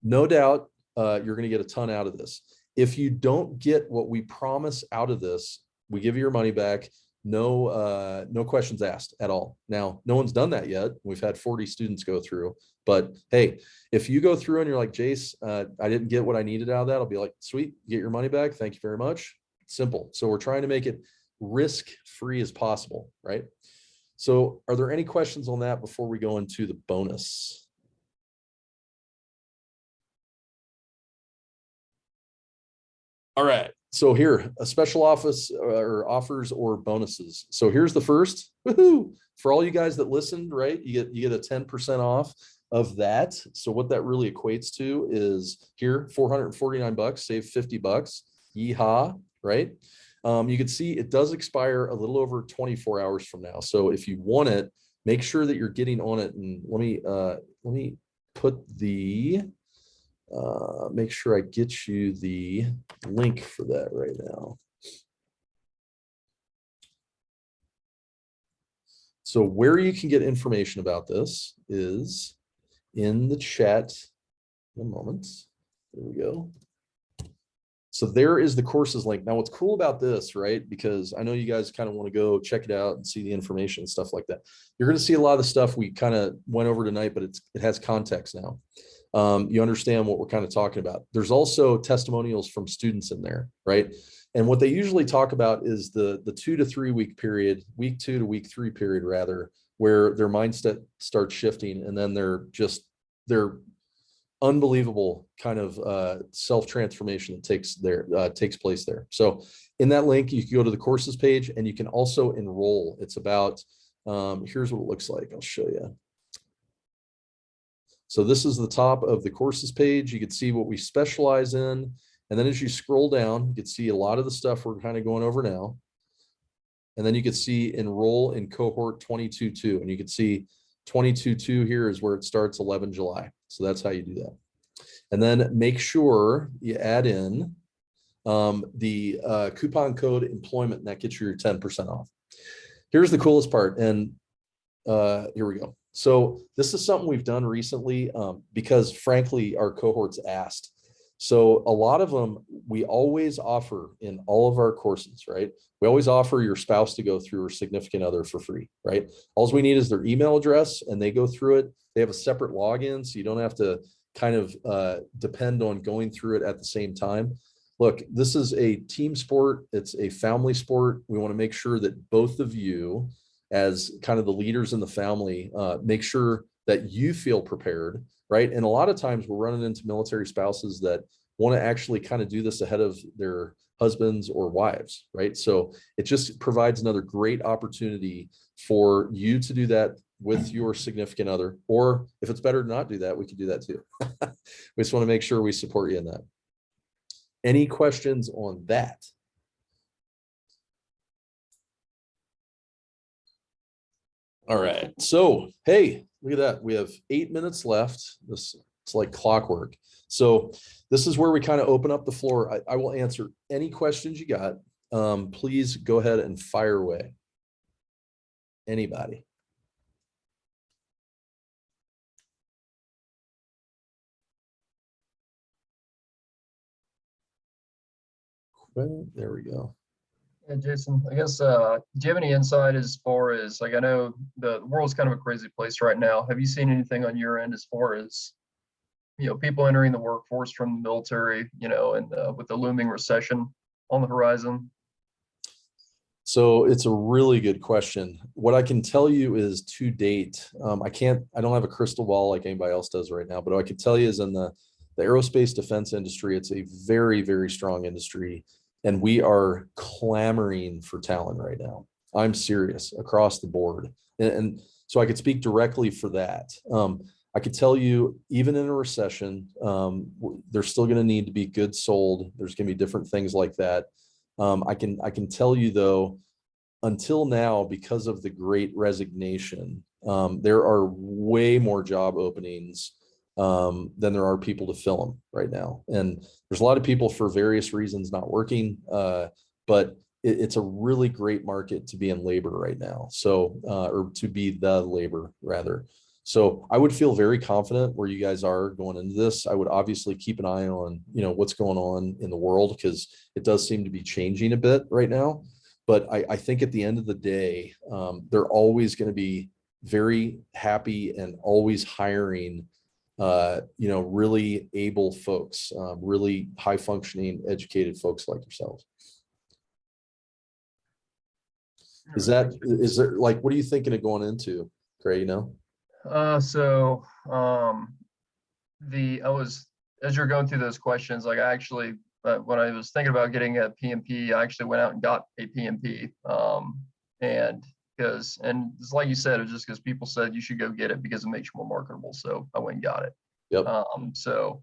No doubt you're going to get a ton out of this. If you don't get what we promise out of this, we give you your money back. No questions asked at all. Now, no one's done that yet. We've had 40 students go through, but hey, if you go through and you're like, Jace, I didn't get what I needed out of that, I'll be like, sweet, get your money back. Thank you very much. Simple. So we're trying to make it risk-free as possible, right? So are there any questions on that before we go into the bonus? All right. So here, a special office or offers or bonuses. So here's the first. Woohoo! For all you guys that listened, right? You get a 10% off of that. So what that really equates to is here, $449, save $50. Yeehaw, right? You can see it does expire a little over 24 hours from now. So if you want it, make sure that you're getting on it. And let me put the make sure I get you the link for that right now. So where you can get information about this is in the chat. In a moment. There we go. So there is the courses link. Now, what's cool about this, right? Because I know you guys kind of want to go check it out and see the information and stuff like that. You're going to see a lot of the stuff we kind of went over tonight, but it has context now. You understand what we're kind of talking about. There's also testimonials from students in there, right? And what they usually talk about is the 2 to 3 week period, week 2 to week 3 period rather, where their mindset starts shifting, and then they're unbelievable kind of self-transformation that takes place there. So in that link, you can go to the courses page and you can also enroll. It's about, here's what it looks like. I'll show you. So this is the top of the courses page. You can see what we specialize in. And then as you scroll down, you can see a lot of the stuff we're kind of going over now. And then you could see enroll in cohort 22-2, and you can see 22-2 here is where it starts 11 July. So that's how you do that. And then make sure you add in the coupon code employment, and that gets you your 10% off. Here's the coolest part. And here we go. So this is something we've done recently because frankly, our cohorts asked. So a lot of them, we always offer in all of our courses, right? We always offer your spouse to go through or significant other for free, right? All we need is their email address and they go through it. They have a separate login, so you don't have to kind of depend on going through it at the same time. Look, this is a team sport. It's a family sport. We want to make sure that both of you, as kind of the leaders in the family, make sure that you feel prepared, right? And a lot of times we're running into military spouses that want to actually kind of do this ahead of their husbands or wives, right? So it just provides another great opportunity for you to do that with your significant other, or if it's better to not do that, we can do that too. We just want to make sure we support you in that. Any questions on that? All right, so hey, look at that. We have 8 minutes left. It's like clockwork. So this is where we kind of open up the floor. I will answer any questions you got. Please go ahead and fire away. Anybody? Well, there we go. Yeah, Jason, I guess, do you have any insight as far as, like, I know the world's kind of a crazy place right now. Have you seen anything on your end as far as, people entering the workforce from the military, and with the looming recession on the horizon? So it's a really good question. What I can tell you is to date, I don't have a crystal ball like anybody else does right now, but what I can tell you is in the aerospace defense industry, it's a very, very strong industry. And we are clamoring for talent right now. I'm serious across the board. And so I could speak directly for that. I could tell you, even in a recession, there's still going to need to be goods sold. There's going to be different things like that. I can tell you though, until now, because of the Great Resignation, there are way more job openings than there are people to fill them right now. And there's a lot of people for various reasons not working, but it's a really great market to be in labor right now. So, or to be the labor rather. So I would feel very confident where you guys are going into this. I would obviously keep an eye on, what's going on in the world, because it does seem to be changing a bit right now. But I think at the end of the day, they're always going to be very happy and always hiring really able folks, really high functioning, educated folks like yourselves. Is there like, what are you thinking of going into, Gray, As you're going through those questions, like I actually, when I was thinking about getting a PMP, I actually went out and got a PMP. And it's like you said, it's just because people said you should go get it because it makes you more marketable. So I went and got it. Yep. So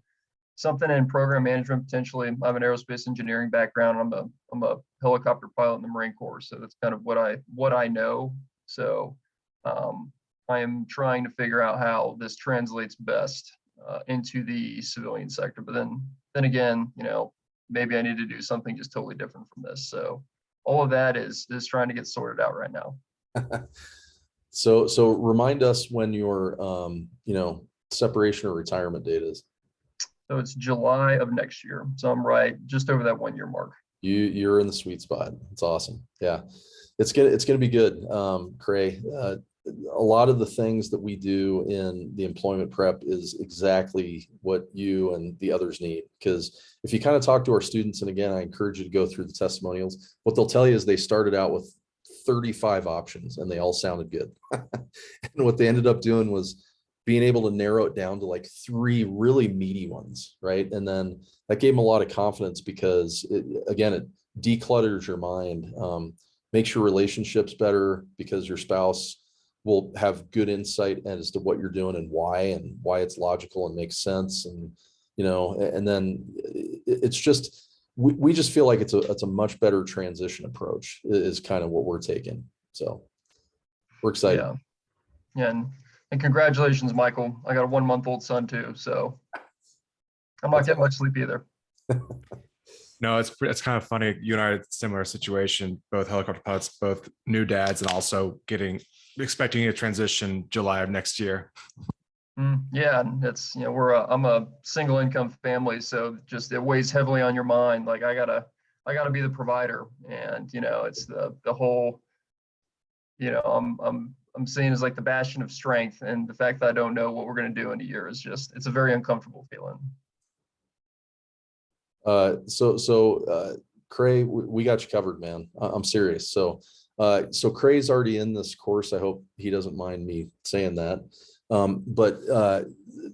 something in program management, potentially. I have an aerospace engineering background. I'm a helicopter pilot in the Marine Corps. So that's kind of what I know. So I am trying to figure out how this translates best into the civilian sector. But then again, maybe I need to do something just totally different from this. So all of that is trying to get sorted out right now. So remind us when your separation or retirement date is. So it's July of next year. So I'm right just over that 1 year mark. You're in the sweet spot. It's awesome. Yeah, it's gonna be good. Cray, a lot of the things that we do in the employment prep is exactly what you and the others need. Because if you kind of talk to our students, and again, I encourage you to go through the testimonials, what they'll tell you is they started out with 35 options and they all sounded good. And what they ended up doing was being able to narrow it down to like 3 really meaty ones, right? And then that gave them a lot of confidence because it declutters your mind, makes your relationships better because your spouse will have good insight as to what you're doing and why it's logical and makes sense. And, and then it's just we just feel like it's a much better transition approach is kind of what we're taking. So we're excited. Yeah. And congratulations, Michael. I got a 1-month-old son too, so I'm not getting much sleep either. No, it's kind of funny. You and I are in a similar situation, both helicopter pilots, both new dads, and also expecting a transition July of next year. Yeah, and it's, I'm a single income family, so just it weighs heavily on your mind. Like I gotta be the provider, and it's the whole, I'm seen as like the bastion of strength, and the fact that I don't know what we're gonna do in a year is it's a very uncomfortable feeling. Cray, we got you covered, man. I'm serious. So Cray's already in this course. I hope he doesn't mind me saying that. But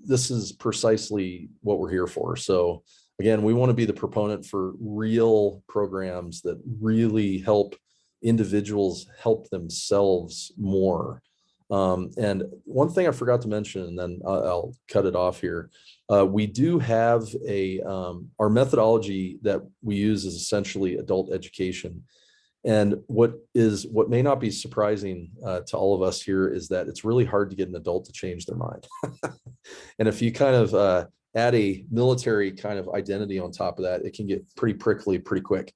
this is precisely what we're here for. So again, we want to be the proponent for real programs that really help individuals help themselves more. And one thing I forgot to mention, and then I'll cut it off here. We do have our methodology that we use is essentially adult education. And what may not be surprising to all of us here is that it's really hard to get an adult to change their mind. And if you kind of add a military kind of identity on top of that, it can get pretty prickly pretty quick.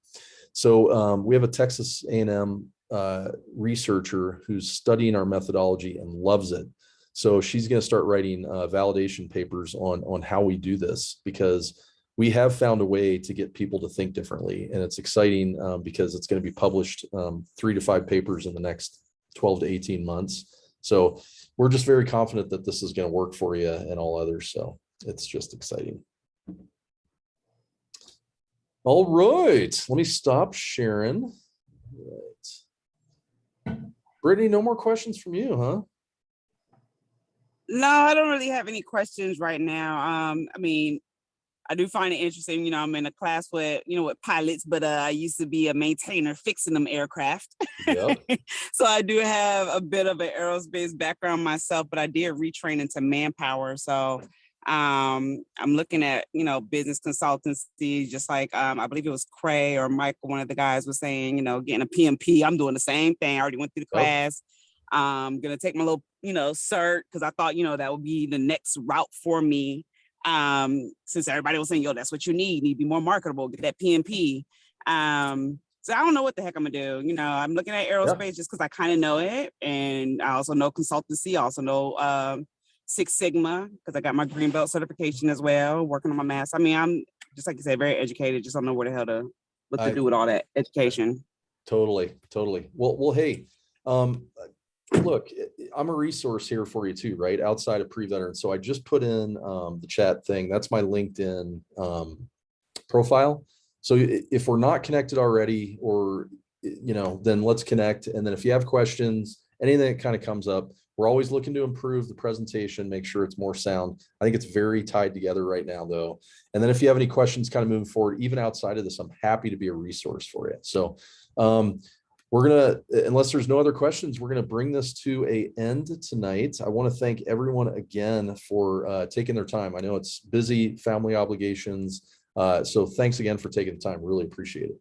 So we have a Texas A&M researcher who's studying our methodology and loves it. So she's going to start writing validation papers on how we do this, because we have found a way to get people to think differently. And it's exciting because it's going to be published 3 to 5 papers in the next 12 to 18 months. So we're just very confident that this is going to work for you and all others. So it's just exciting. All right, let me stop sharing. Right. Brittany, no more questions from you, huh? No, I don't really have any questions right now. I mean, I do find it interesting. I'm in a class with pilots, but I used to be a maintainer fixing them aircraft. Yep. So I do have a bit of an aerospace background myself, but I did retrain into manpower. So I'm looking at, business consultancy, just like I believe it was Cray or Michael, one of the guys was saying, getting a PMP. I'm doing the same thing. I already went through the class. I'm going to take my little, cert, because I thought, that would be the next route for me. Since everybody was saying, that's what you need to be more marketable, get that PMP. So I don't know what the heck I'm gonna do. I'm looking at aerospace just because I kind of know it. And I also know consultancy, I also know Six Sigma, because I got my green belt certification as well, working on my math. I mean, I'm just like you said, very educated, just don't know where the hell to do with all that education. Totally. Well, hey, look, I'm a resource here for you too, right? Outside of PreVeteran. So I just put in the chat thing. That's my LinkedIn profile. So if we're not connected already, or, then let's connect. And then if you have questions, anything that kind of comes up, we're always looking to improve the presentation, make sure it's more sound. I think it's very tied together right now though. And then if you have any questions kind of moving forward, even outside of this, I'm happy to be a resource for you. So, we're going to, unless there's no other questions, we're going to bring this to an end tonight. I want to thank everyone again for taking their time. I know it's busy, family obligations. So thanks again for taking the time. Really appreciate it.